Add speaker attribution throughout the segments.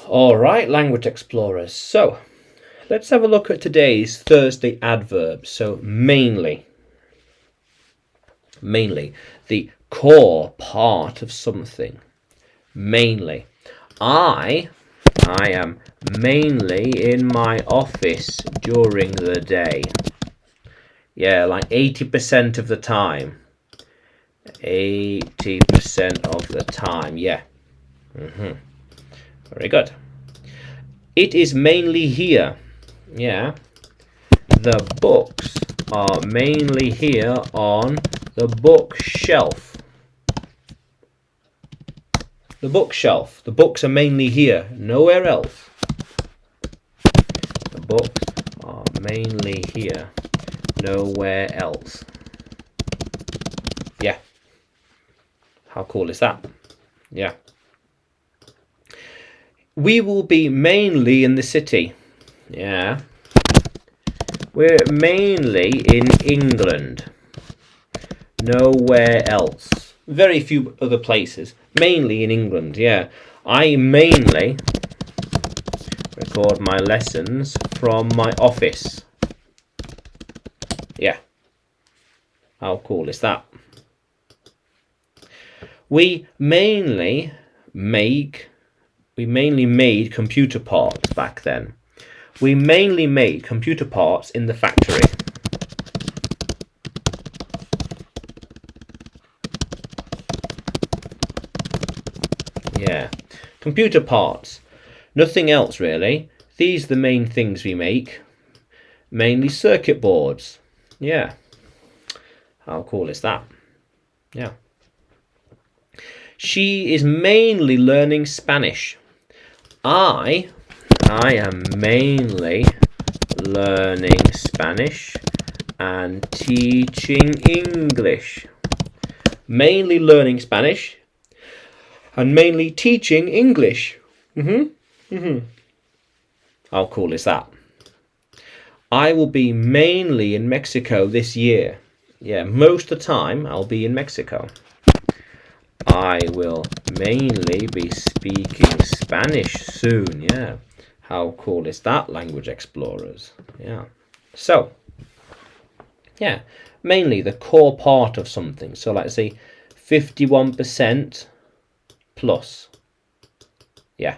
Speaker 1: All right, language explorers. So let's have a look at today's Thursday adverbs. So mainly, the core part of something. Mainly. I am mainly in my office during the day. Yeah, like 80% of the time. 80% of the time, yeah. Very good. It is mainly here. Yeah. The books are mainly here on the bookshelf. The bookshelf. The books are mainly here, nowhere else. The books are mainly here, nowhere else. Yeah. How cool is that? Yeah. We will be mainly in the city. Yeah. We're mainly in England. Nowhere else. Very few other places. Mainly in England, yeah. I mainly record my lessons from my office. Yeah. How cool is that? We mainly made computer parts back then. We mainly made computer parts in the factory. Yeah, computer parts. Nothing else really. These are the main things we make. Mainly circuit boards. Yeah. How cool is that? Yeah. She is mainly learning Spanish. I am mainly learning Spanish and teaching English. Mainly learning Spanish and mainly teaching English. How cool is that? I will be mainly in Mexico this year. Yeah, most of the time I'll be in Mexico. I will mainly be speaking Spanish soon. Yeah. How cool is that, language explorers? Yeah. So, yeah, mainly the core part of something. So let's say 51% plus. Yeah.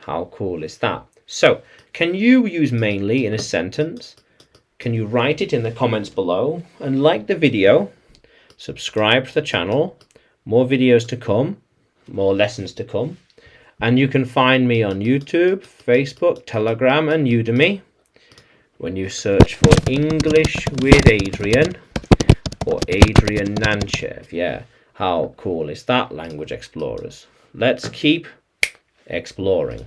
Speaker 1: How cool is that? So, can you use mainly in a sentence? Can you write it in the comments below and like the video? Subscribe to the channel. More videos to come. More lessons to come. And you can find me on YouTube, Facebook, Telegram and Udemy when you search for English with Adrian or Adrian Nanchev. Yeah, how cool is that, language explorers? Let's keep exploring.